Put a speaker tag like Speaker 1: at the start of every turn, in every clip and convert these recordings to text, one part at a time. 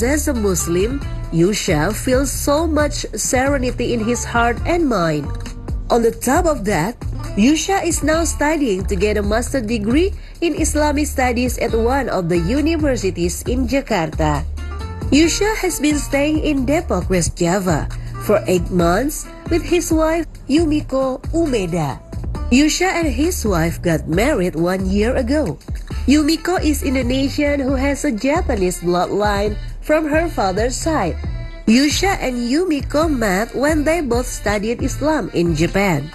Speaker 1: because as a Muslim, Yusha feels so much serenity in his heart and mind. On the top of that, Yusha is now studying to get a master's degree in Islamic studies at one of the universities in Jakarta. Yusha has been staying in Depok, West Java for 8 months with his wife Yumiko Umeda. Yusha and his wife got married 1 year ago. Yumiko is Indonesian who has a Japanese bloodline from her father's side. Yusha and Yumiko met when they both studied Islam in Japan.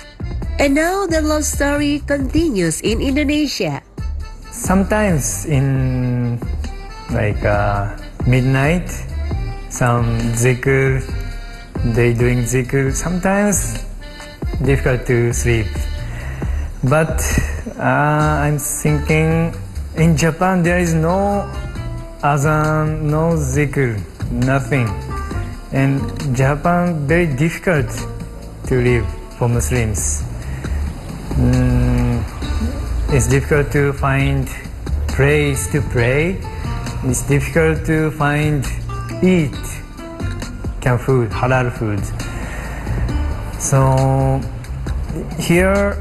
Speaker 1: And now their love story continues in Indonesia.
Speaker 2: Sometimes in midnight, some zikr, they doing zikr. Sometimes difficult to sleep. But I'm thinking in Japan there is no azan, no zikr, nothing. And Japan very difficult to live for Muslims. It's difficult to find place to pray. It's difficult to find eat food, halal food. So here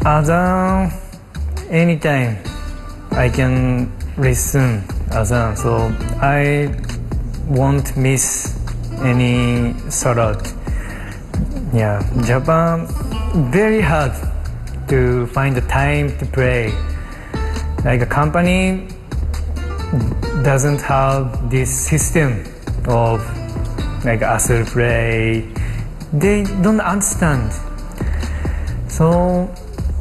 Speaker 2: azan anytime I can listen azan, so I won't miss any salat. Yeah, Japan very hard to find the time to pray. Like a company doesn't have this system of like asr pray. They don't understand. So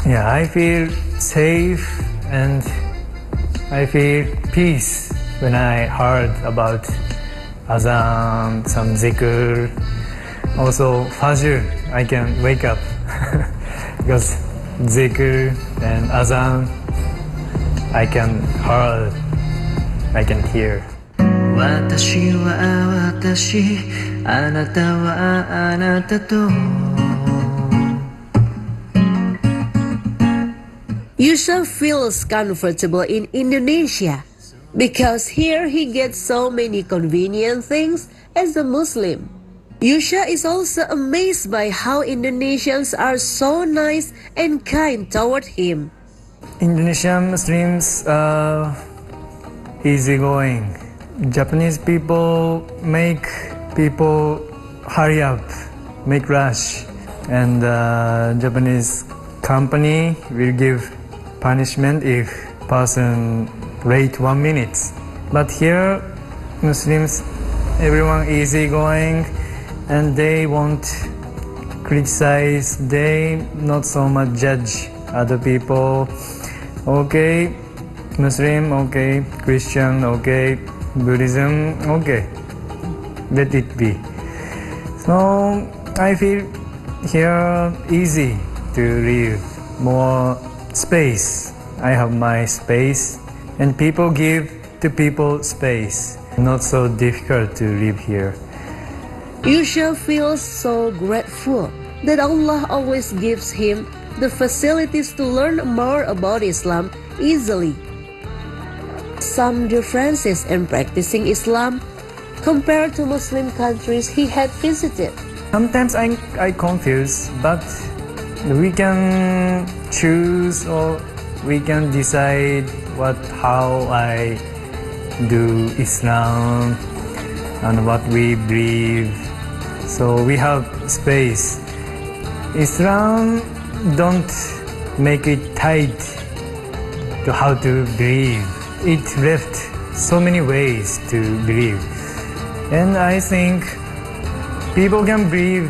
Speaker 2: yeah, I feel safe and I feel peace when I heard about azan, some zikr. Also Fajr, I can wake up because zikr and azan I can hear.
Speaker 3: Watashi wa watashi, anata wa anata to.
Speaker 1: Yusha feels comfortable in Indonesia because here he gets so many convenient things as a Muslim. Yusha is also amazed by how Indonesians are so nice and kind toward him.
Speaker 2: Indonesian Muslims are easygoing. Japanese people make people hurry up, make rush, and Japanese company will give punishment if person wait 1 minute. But here, Muslims, everyone easygoing, and they won't criticize. They not so much judge other people. Okay, Muslim, okay, Christian, okay, Buddhism, okay, let it be. So I feel here easy to live, more space. I have my space, and people give to people space. Not so difficult to live here.
Speaker 1: Yusha feels so grateful that Allah always gives him the facilities to learn more about Islam easily. Some differences in practicing Islam compared to Muslim countries he had visited.
Speaker 2: Sometimes I confuse, but we can choose or we can decide how I do Islam and what we believe. So we have space. Islam don't make it tight to how to believe. It left so many ways to believe. And I think people can believe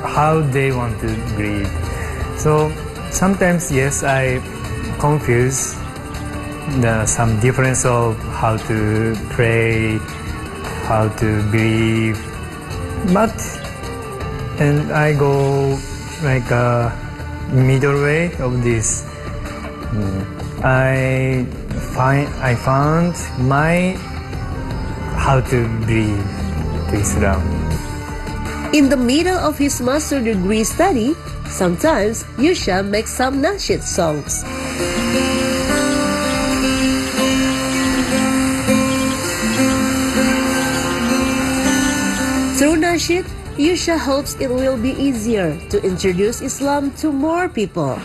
Speaker 2: how they want to believe. So sometimes, yes, I confuse some difference of how to pray, how to believe. But and I go like a middle way of this. I found my how to believe to Islam.
Speaker 1: In the middle of his master degree study, sometimes Yusha makes some nasheed songs. Through nasheed, Yusha hopes it will be easier to introduce Islam to more people.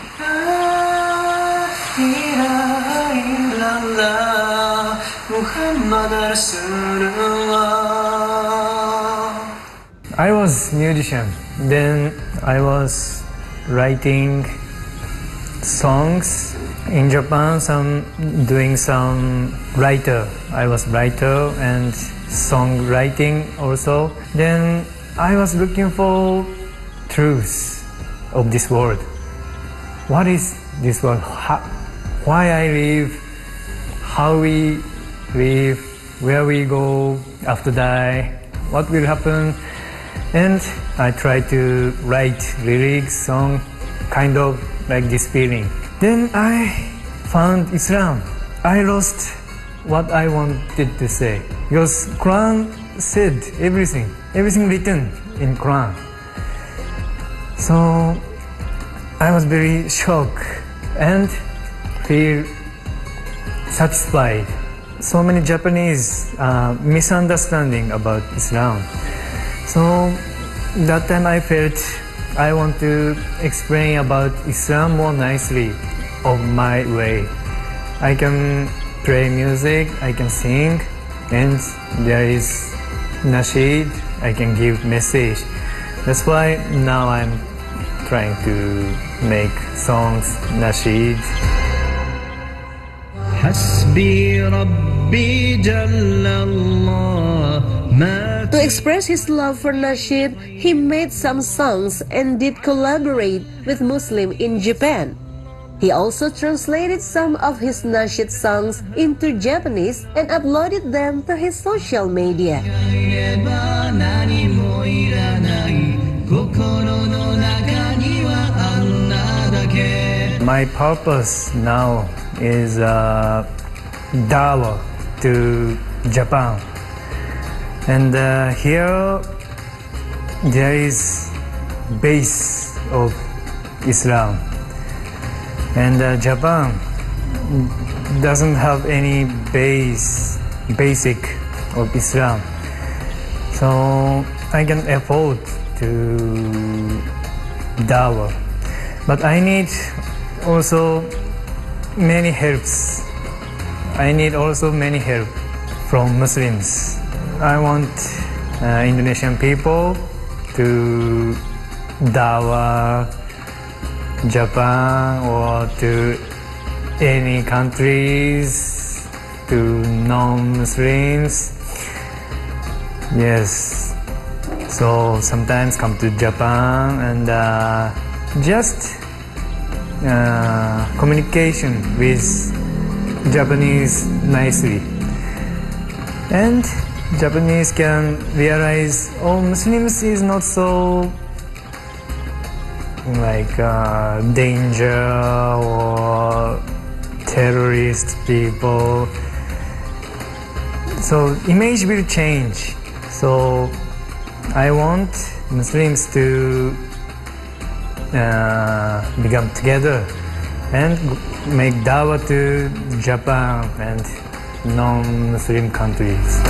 Speaker 2: I was musician. Then I was writing songs in Japan. Doing some writer. I was writer and songwriting also. Then I was looking for truth of this world. What is this world? Why I live? How we live? Where we go after die? What will happen? And I try to write lyrics, song, kind of like this feeling. Then I found Islam. I lost what I wanted to say because Quran said everything written in Quran. So I was very shocked and feel satisfied. So many Japanese misunderstanding about Islam. So that time I felt I want to explain about Islam more nicely of my way. I can play music, I can sing, and there is nasheed, I can give message. That's why now I'm trying to make songs, nasheed.
Speaker 3: حسبي ربي جل الله ما
Speaker 1: To express his love for nasheed, he made some songs and did collaborate with Muslims in Japan. He also translated some of his nasheed songs into Japanese and uploaded them to his social media.
Speaker 2: My purpose now is dawah to Japan. And here there is base of Islam. And Japan doesn't have any basic of Islam. So I can afford to dawah. But I need also many helps. I need also many help from Muslims. I want Indonesian people to dawah Japan or to any countries, to non-Muslims. Yes. So sometimes come to Japan and just communication with Japanese nicely. And Japanese can realize, oh, Muslims is not so like danger or terrorist people. So image will change. So I want Muslims to become together and make dawah to Japan and non-Muslim countries.